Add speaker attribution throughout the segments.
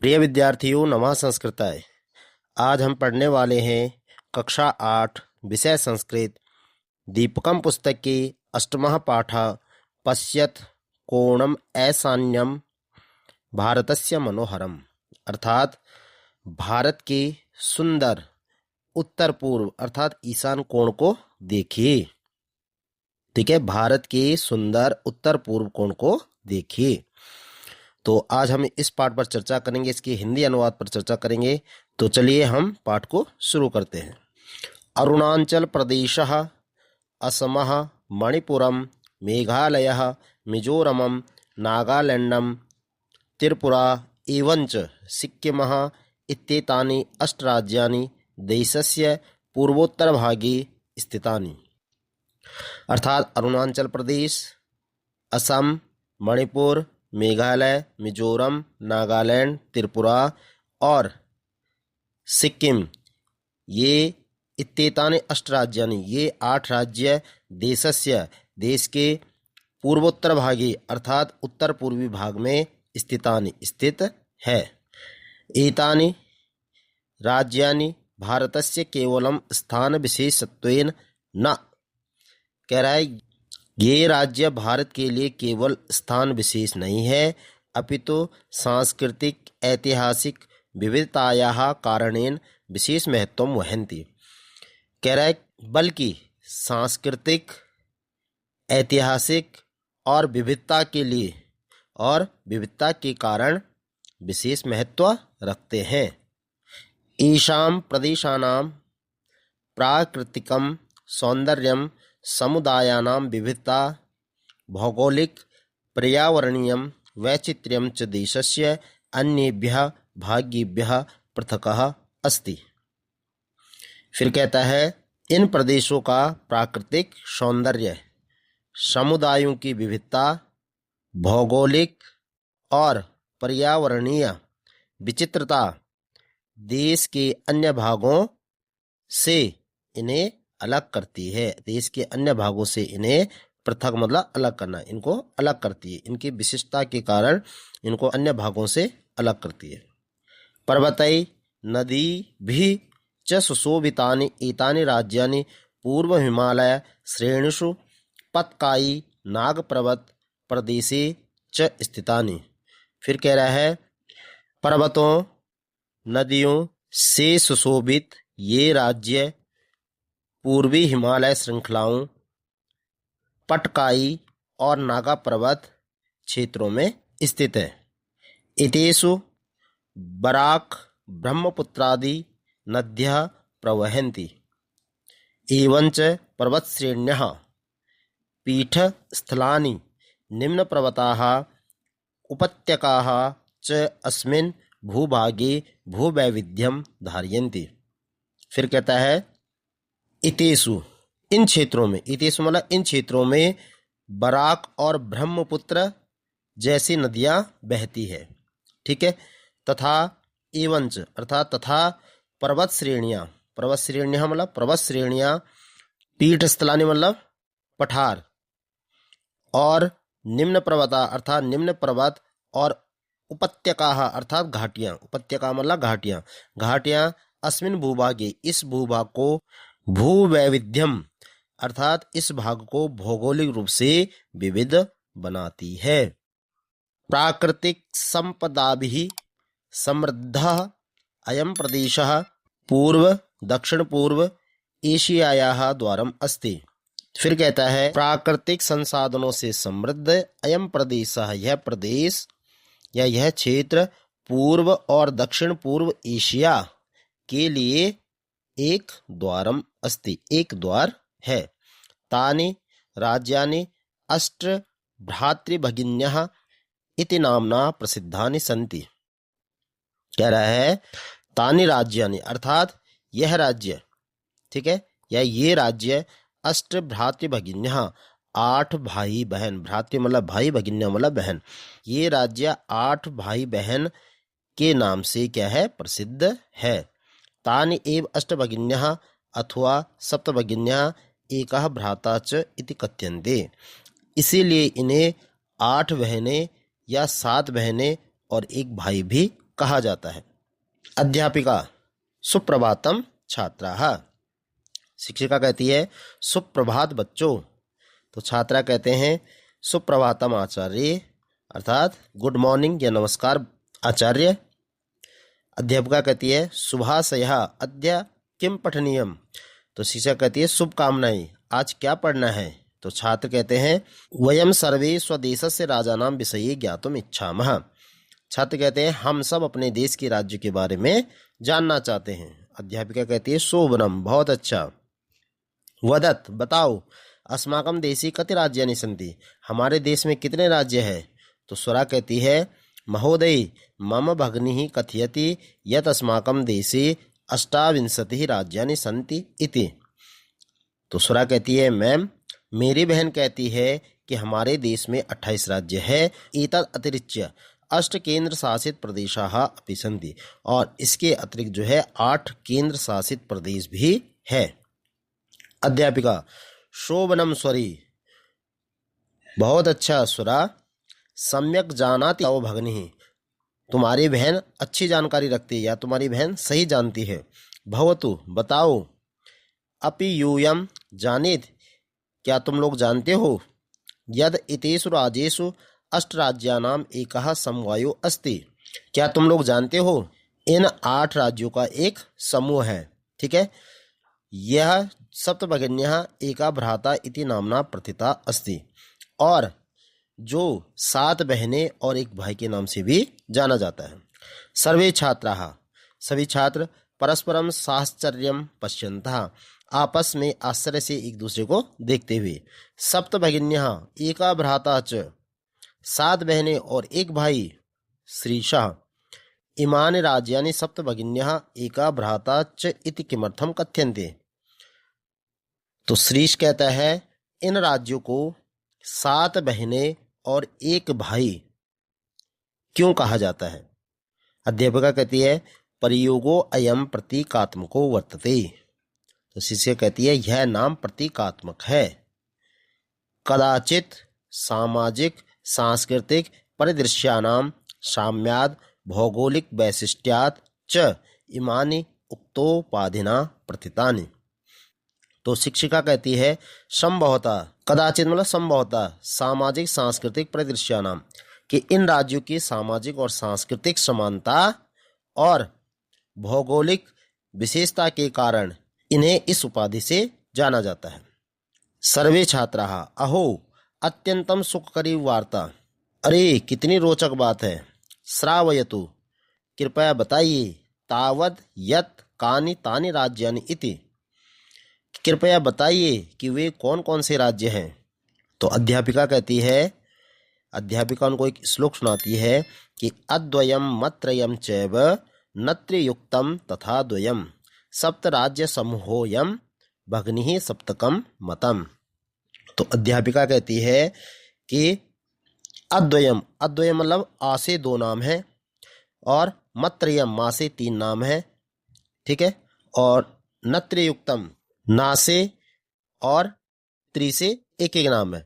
Speaker 1: प्रिय विद्यार्थियों, नमः संस्कृताय। आज हम पढ़ने वाले हैं कक्षा 8 विषय संस्कृत दीपकम पुस्तक की अष्टमः पाठः पश्यत कोणम ऐशान्यम भारतस्य मनोहरम, अर्थात भारत के सुंदर उत्तर पूर्व अर्थात ईशान कोण को देखिए। ठीक है, भारत के सुंदर उत्तर पूर्व कोण को देखिए। तो आज हम इस पाठ पर चर्चा करेंगे, इसके हिंदी अनुवाद पर चर्चा करेंगे। तो चलिए हम पाठ को शुरू करते हैं। अरुणाचल प्रदेशः, असमः, मणिपुरम, मेघालयः, मिजोरमं, नागालैंडम, त्रिपुरा एवंच सिक्किमः इत्येतानि अष्टराज्यानि देशस्य पूर्वोत्तरभागे स्थितानि। अर्थात अरुणाचल प्रदेश, असम, मणिपुर, मेघालय, मिजोरम, नागालैंड, त्रिपुरा और सिक्किम, ये इत्येतानि अष्टराज्यानि, ये 8 राज्य देशस्य, देश के पूर्वोत्तर भागे अर्थात उत्तर पूर्वी भाग में स्थितानि, स्थित है। एतानि राज्यानि भारतस्य केवलं स्थान विशेषत्वेन न, कह रहा है ये राज्य भारत के लिए केवल स्थान विशेष नहीं है, अपितु सांस्कृतिक ऐतिहासिक विविधतायाः कारणेन विशेष महत्वं वहन्ति। कह रहा है बल्कि सांस्कृतिक ऐतिहासिक और विविधता के लिए और विविधता के कारण विशेष महत्व रखते हैं। ईशां प्रदेशानां प्राकृतिकं सौंदर्यं, समुदायानां विविधता, भौगोलिक पर्यावरणीयं वैचित्र्यं च देशस्य अन्येभ्यः भागेभ्यः पृथक् अस्ति। फिर कहता है इन प्रदेशों का प्राकृतिक सौंदर्य, समुदायों की विविधता, भौगोलिक और पर्यावरणीय विचित्रता देश के अन्य भागों से इन्हें अलग करती है। देश के अन्य भागों से इन्हें पृथक मतलब अलग करना, इनको अलग करती है। इनकी विशिष्टता के कारण इनको अन्य भागों से अलग करती है। पर्वतै नदी भी च सुशोभितानि एतानि राज्यानि पूर्व हिमालय श्रेणीषु पतकाई नागपर्वत प्रदेशे च स्थितानि। फिर कह रहा है पर्वतों नदियों से सुशोभित ये राज्य पूर्वी हिमालय श्रृंखलाओं, पटकाई और नागा पर्वत क्षेत्रों में स्थित है। एतेषु बराक ब्रह्मपुत्रादि नद्यः प्रवहन्ति, एवंच पर्वतश्रेण्यः पीठस्थलानि निम्नपर्वताः उपत्यकाः च अस्मिन् भूभागे भूवैविध्यं धारयन्ति। फिर कहता है इतेषु, इन क्षेत्रों में, इतेषु मतलब इन क्षेत्रों में बराक और ब्रह्मपुत्र जैसी नदियां बहती है। ठीक है, तथा एवंच अर्थात तथा पर्वत श्रेणियां, पर्वत श्रेणियां मतलब पर्वत श्रेणियां, पीठस्थलानि मतलब पठार, और निम्न पर्वता अर्थात निम्न पर्वत, और उपत्यका अर्थात घाटियां, उपत्यका मतलब घाटियां, घाटियां अस्मिन भूभागे इस भूभाग को, भूवैविध्यम अर्थात इस भाग को भौगोलिक रूप से विविध बनाती है। प्राकृतिक संपदाभिः समृद्धः अयं प्रदेशः पूर्व दक्षिण पूर्व एशियायाः द्वारम् अस्ति। फिर कहता है प्राकृतिक संसाधनों से समृद्ध अयं प्रदेशः, यह प्रदेश या यह क्षेत्र पूर्व और दक्षिण पूर्व एशिया के लिए एक द्वारम अस्ति, एक द्वार है। तानि राज्यानि अष्ट भ्रातृभगिन्यः इति नामना प्रसिद्धानि सन्ति। कह रहा है तानि राज्यानि अर्थात यह राज्य, ठीक है, या ये राज्य अष्ट भ्रातृभगिन्यः 8 भाई बहन, भ्रातृ मतलब भाई, भगिन्या मतलब बहन, ये राज्य 8 भाई बहन के नाम से क्या है, प्रसिद्ध है। तानि एव अष्टभगिन्यः अथवा सप्तभगिन्यः एकः भ्राता च इति कथ्यन्ते। इसीलिए इन्हें 8 बहनें या 7 बहनें और एक भाई भी कहा जाता है? अध्यापिका सुप्रभातम छात्राः। शिक्षिका कहती है सुप्रभात बच्चों, तो छात्रा कहते हैं सुप्रभातम आचार्य, अर्थात गुड मॉर्निंग या नमस्कार आचार्य। अध्यापिका कहती है शुभाशयः अद्य किम पठनीयम, तो शिक्षक कहती है शुभकामनाएं, आज क्या पढ़ना है? तो छात्र कहते हैं वयम सर्वे स्वदेशस्य राजानां विषये ज्ञातुम इच्छामः। छात्र कहते हैं हम सब अपने देश के राज्य के बारे में जानना चाहते हैं। अध्यापिका कहती है शोभनम, बहुत अच्छा। वदत, बताओ, अस्माकं देशे कति राज्यानि सन्ति, हमारे देश में कितने राज्य हैं? तो स्वरा कहती है महोदय मम भगिनी कथयति यत् अस्माकं देशे 28 राज्यानि सन्ति इति। तो स्वरा कहती है मैम, मेरी बहन कहती है कि हमारे देश में 28 राज्य है। एतत् अतिरिच्य 8 केंद्र शासित प्रदेशाः अपि सन्ति, और इसके अतिरिक्त जो है 8 केंद्र शासित प्रदेश भी है। अध्यापिका शोभनम स्वरी, बहुत अच्छा स्वरा। सम्यक जानाति तव भगिनी, तुम्हारी बहन अच्छी जानकारी रखती है या तुम्हारी बहन सही जानती है। भवतु, बताओ। अपि यूयम जानेत, क्या तुम लोग जानते हो? यद इतेषु राज्येषु 8 राज्यानां एकः समवायो अस्ति, क्या तुम लोग जानते हो इन 8 राज्यों का एक समूह है। ठीक है, यह सप्तभगिन्यः एका भ्राता इति नामना प्रथिता अस्ति, और जो 7 बहनें और एक भाई के नाम से भी जाना जाता है। सर्वे छात्राः, सभी छात्र परस्परम साश्चर्यम पश्यन्तः, आपस में आश्चर्य से एक दूसरे को देखते हुए। सप्तभगिन्यः एका भ्राता च, 7 बहनें और एक भाई। श्रीशः इमानि राज्यानि सप्तभगिन्यः एका भ्राता च इति किमर्थम कथ्यन्ते। तो श्रीश कहता है इन राज्यों को 7 बहनें और एक भाई क्यों कहा जाता है? अध्यापिका कहती है प्रयोगो अयम प्रतीकात्मको वर्तते, तो शिष्य कहती है यह नाम प्रतीकात्मक है। कदाचित सामाजिक सांस्कृतिक परिदृश्यानां साम्याद भौगोलिक वैशिष्ट्यात् च इमानि उक्तोपाधिना प्रथितानि। तो शिक्षिका कहती है संभवतः, कदाचित मतलब संभवतः, सामाजिक सांस्कृतिक परिदृश्यानाम, कि इन राज्यों की सामाजिक और सांस्कृतिक समानता और भौगोलिक विशेषता के कारण इन्हें इस उपाधि से जाना जाता है। सर्वे छात्राः अहो अत्यंतम सुखकरी वार्ता, अरे कितनी रोचक बात है। श्रावयतु, कृपया बताइए। तावद यत् कानि तानि राज्यानि इति, कृपया बताइए कि वे कौन कौन से राज्य हैं। तो अध्यापिका कहती है, अध्यापिका उनको एक श्लोक सुनाती है कि अद्वयम मत्रयम चैव नत्रियुक्तम तथा द्वयम सप्त राज्य समूहोयम भग्नि सप्तकम मतम। तो अध्यापिका कहती है कि अद्वयम, अद्वयम मतलब आ से 2 नाम है, और मत्रयम मा से 3 नाम है। ठीक है, और नत्रियुक्तम ना से और त्रि से एक एक नाम है।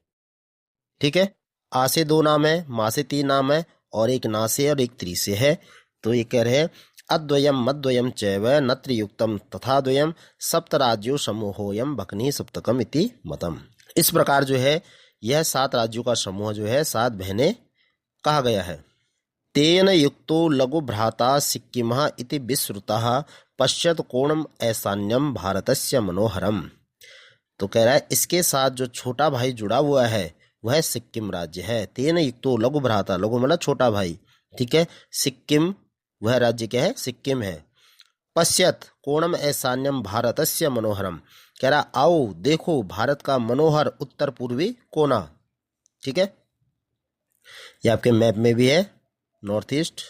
Speaker 1: ठीक है, आ से 2 नाम है, मा से 3 नाम है, और एक ना से और एक त्रि से है। तो ये कह रहे हैं अद्वयम मद्वयम चैव नत्रियुक्तम तथा द्वयम सप्तराज्यो समूहोयम भग्नि सप्तकम इति मतम। इस प्रकार जो है यह 7 राज्यों का समूह जो है 7 बहनें कहा गया है। तेन युक्तो लघु भ्राता सिक्किमः इति विश्रुतः पश्यत कोणम ऐसान्यम भारतस्य मनोहरम। तो कह रहा है इसके साथ जो छोटा भाई जुड़ा हुआ है वह सिक्किम राज्य है। तेन युक्तो लघु भ्राता, लघु मतलब छोटा भाई। ठीक है, सिक्किम वह राज्य क्या है? सिक्किम है। पश्यत कोणम ऐसान्यम भारतस्य मनोहरम, कह रहा आओ देखो भारत का मनोहर उत्तर पूर्वी कोना। ठीक है, ये आपके मैप में भी है, नॉर्थ ईस्ट।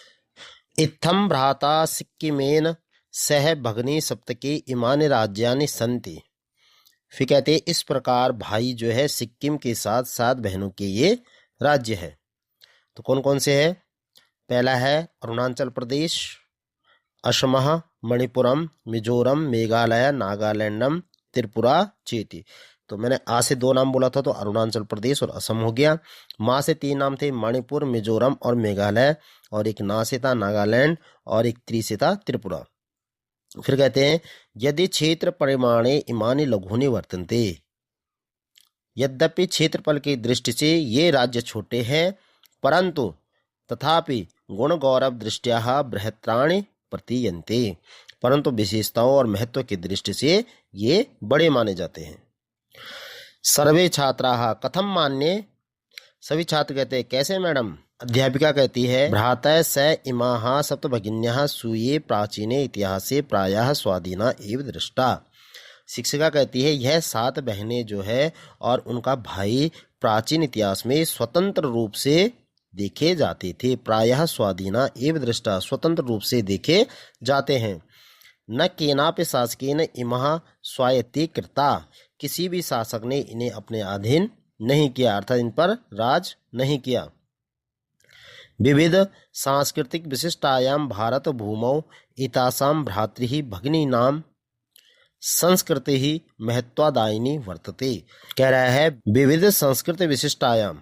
Speaker 1: इत्थम भ्राता सिक्किमेन सह भग्नि सप्तके इमानि राज्यानि सन्ति। फिर कहते हैं इस प्रकार भाई जो है सिक्किम के साथ 7 बहनों के ये राज्य है। तो कौन कौन से है? पहला है अरुणाचल प्रदेश, असमः, मणिपुरम, मिजोरम, मेघालय, नागालैंडम, त्रिपुरा चेति। तो मैंने आ से 2 नाम बोला था, तो अरुणाचल प्रदेश और असम हो गया। मा से 3 नाम थे, मणिपुर, मिजोरम और मेघालय। और एक ना से था नागालैंड, और एक त्री से था त्रिपुरा। फिर कहते हैं यदि क्षेत्र परिमाणे इमानि लघूनि वर्तन्ते, यद्यपि क्षेत्रफल की दृष्टि से ये राज्य छोटे हैं, परंतु तथापि गुण गौरव दृष्टया बृहत्राणि प्रतीयन्ते, परंतु विशेषताओं और महत्व की दृष्टि से ये बड़े माने जाते हैं। सर्वे छात्राः कथम मान्ये, सभी छात्र कहते हैं कैसे मैडम। अध्यापिका कहती है भ्रातः स इमाः सप्तभगिन्यः सूये प्राचीने इतिहासे प्रायः स्वाधीना एव दृष्टा। शिक्षिका कहती है यह 7 बहनें जो है और उनका भाई प्राचीन इतिहास में स्वतंत्र रूप से देखे जाते थे। प्रायः स्वाधीना एव दृष्टा, स्वतंत्र रूप से देखे जाते हैं। न केनापि शासकेन इमः स्वायत्तीकृता, किसी भी शासक ने इन्हें अपने अधीन नहीं किया, अर्थात इन पर राज नहीं किया। विविध सांस्कृतिक विशिष्टायाम भारत भूमौ एतासां भ्रातृ भगिनीनां संस्कृति ही महत्वादायिनी वर्तते। कह रहा है विविध संस्कृति विशिष्टायाम,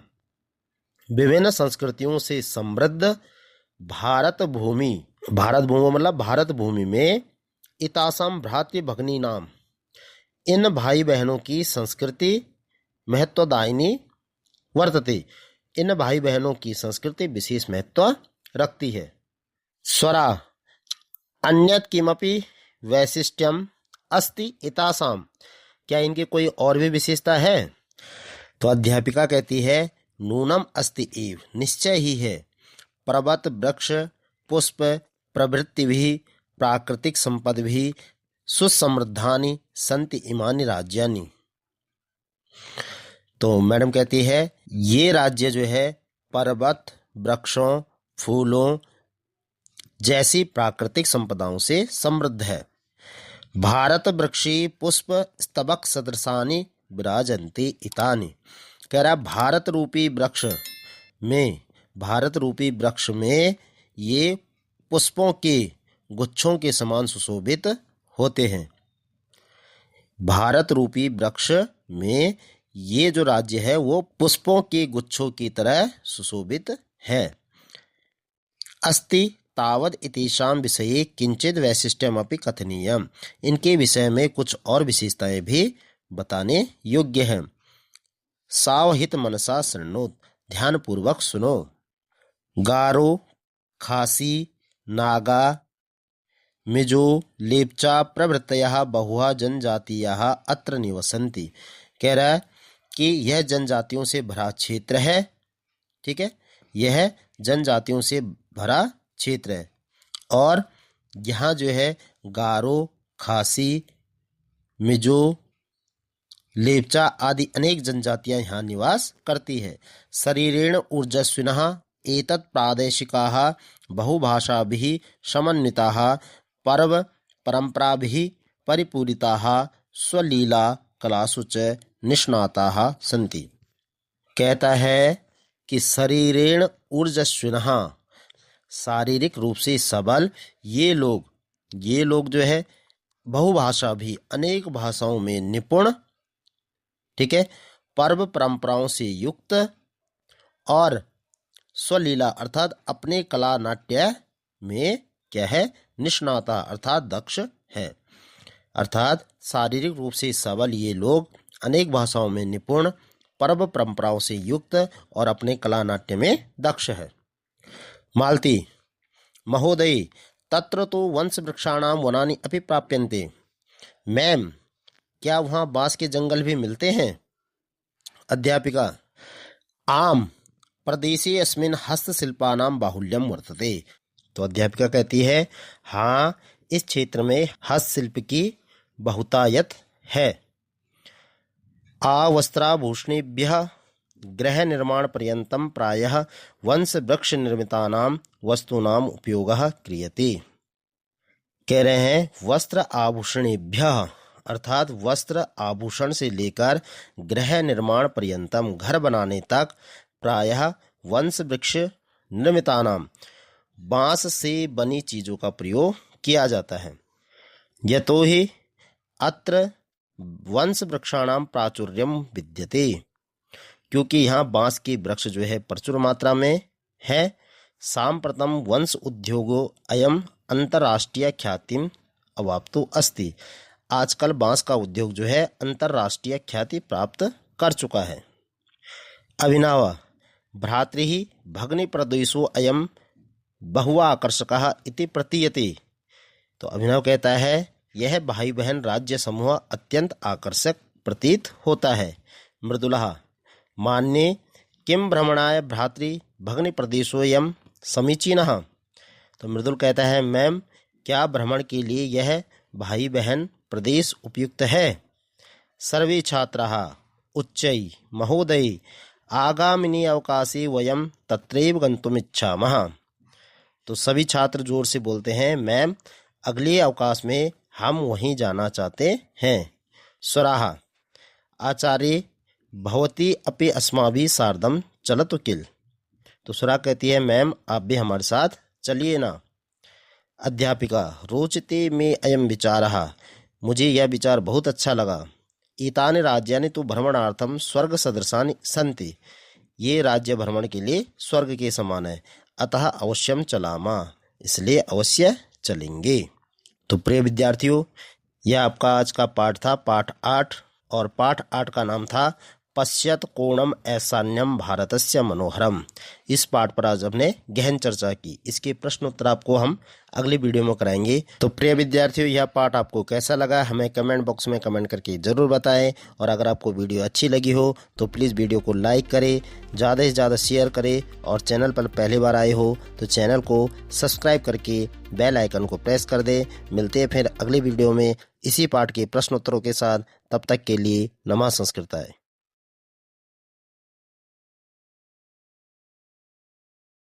Speaker 1: विभिन्न संस्कृतियों से समृद्ध भारत भूमि मतलब भारत भूमि में इतासाम भ्रातृ भगिनी नाम, इन भाई बहनों की संस्कृति महत्वदायिनी वर्तते, इन भाई बहनों की संस्कृति विशेष महत्व रखती है। स्वरा अन्यत किमपि वैशिष्ट्यम अस्ति इतासाम, क्या इनकी कोई और भी विशेषता है। तो अध्यापिका कहती है नूनम अस्ति एव, निश्चय ही है। पर्वत वृक्ष पुष्प प्रवृत्ति भी प्राकृतिक संपद भी सुसमृद्धानि संति इमानि राज्यानि। तो मैडम कहती है ये राज्य जो है पर्वत वृक्षों फूलों जैसी प्राकृतिक संपदाओं से समृद्ध है। भारत वृक्षी पुष्प स्तबक सदृशानि विराजन्ति इतानि, कह रहा भारत रूपी वृक्ष में ये पुष्पों के गुच्छों के समान सुशोभित होते हैं। भारत रूपी वृक्ष में ये जो राज्य है वो पुष्पों के गुच्छों की तरह सुशोभित है। अस्ति तावद इतेषां विषये किंचित वैशिष्ट्यमपि कथनीयम्, इनके विषय में कुछ और विशेषताएं भी बताने योग्य हैं। सावहित मनसा शृणोत, ध्यान पूर्वक सुनो। गारो खासी नागा मिजो लेप्चा प्रभृतयः बहुहा जनजातीयाः अत्र निवसन्ति, कह रहा है कि यह जनजातियों से भरा क्षेत्र है। ठीक है, यह जनजातियों से भरा क्षेत्र है और यहाँ जो है गारो खासी मिजो लेप्चा आदि अनेक जनजातियां यहाँ निवास करती है। शरीरेण ऊर्जस्विनः एतत् प्रादेशिकाः बहुभाषाभिः समन्विताः पर्व परंपराभिः परिपूरिताः स्वलीला कलासु च निष्णाताः सन्ति। कहता है कि शरीरेण ऊर्जस्विनः, शारीरिक रूप से सबल ये लोग जो है बहुभाषा भी, अनेक भाषाओं में निपुण, ठीक है, पर्व परंपराओं से युक्त और स्वलीला अर्थात अपने कला नाट्य में क्या है निष्णाता अर्थात दक्ष है। अर्थात शारीरिक रूप से सबल ये लोग अनेक भाषाओं में निपुण, पर्व परंपराओं से युक्त और अपने कला नाट्य में दक्ष है। मालती महोदय तत्र तो वंश वृक्षाणां वनानि अपि प्राप्यन्ते, मैम क्या वहाँ बांस के जंगल भी मिलते हैं। अध्यापिका आम प्रदेशे अस्मिन् हस्तशिल्पानां बाहुल्यम वर्तते। तो अध्यापिका कहती है हाँ, इस क्षेत्र में हस्तशिल्प की बहुतायत है। आवस्त्राभूषणेभ्यः गृह निर्माण पर्यन्तं प्रायः वंश वृक्ष निर्मितानां वस्तूनां उपयोगः क्रियते। कह रहे हैं वस्त्र आभूषणेभ्यः अर्थात वस्त्र आभूषण से लेकर गृह निर्माण पर्यंतम घर बनाने तक प्रायः वंश वृक्ष निर्मितानां बांस से बनी चीजों का प्रयोग किया जाता है। यतो ही अत्र वंश वृक्षाणाम प्राचुर्यम विद्यते, क्योंकि यहाँ बांस के वृक्ष जो है प्रचुर मात्रा में है। सांप्रतम वंश उद्योगो अयम अंतर्राष्ट्रीय ख्यातिम अवाप्तो अस्ति, आजकल बांस का उद्योग जो है अंतर्राष्ट्रीय ख्याति प्राप्त कर चुका है। अभिनव भ्रातृ भग्नि प्रदेशो अयम बहुआ आकर्षकः इति प्रतीयते, तो अभिनव कहता है यह भाई बहन राज्य समूह अत्यंत आकर्षक प्रतीत होता है। मृदुलः मान्ये किम भ्रमणाय भ्रातृ भग्नि प्रदेशोयम समीचीनः, तो मृदुल कहता है मैम क्या भ्रमण के लिए यह भाई बहन प्रदेश उपयुक्त है। सर्वे छात्राः उच्चै महोदय आगामिनी अवकाशे वयम तत्रैव गन्तुमिच्छामः, तो सभी छात्र जोर से बोलते हैं मैम अगले अवकाश में हम वहीं जाना चाहते हैं। स्वराः आचार्य भवती अपि अस्माभिः सार्धं चलतु किल, तो स्वरा कहती है मैम आप भी हमारे साथ चलिए ना। अध्यापिका रोचते में अयम विचारः, मुझे यह विचार बहुत अच्छा लगा। एतानि राज्यानि तु भ्रमणार्थम स्वर्ग सदृशानि सन्ति, ये राज्य भ्रमण के लिए स्वर्ग के समान है। अतः अवश्यम चलामा, इसलिए अवश्य चलेंगे। तो प्रिय विद्यार्थियों, यह आपका आज का पाठ था, पाठ 8, और पाठ 8 का नाम था पश्यत कोणम ऐशान्यम भारतस्य मनोहरम। इस पाठ पर आज हमने गहन चर्चा की। इसके प्रश्न उत्तर आपको हम अगले वीडियो में कराएंगे। तो प्रिय विद्यार्थियों, यह पाठ आपको कैसा लगा हमें कमेंट बॉक्स में कमेंट करके ज़रूर बताएं, और अगर आपको वीडियो अच्छी लगी हो तो प्लीज़ वीडियो को लाइक करें, ज़्यादा से ज़्यादा शेयर करें, और चैनल पर पहली बार आए हो तो चैनल को सब्सक्राइब करके बेल आइकन को प्रेस कर दें। मिलते हैं फिर अगले वीडियो में इसी पाठ के प्रश्न उत्तरों के साथ। तब तक के लिए नमः संस्कृताय।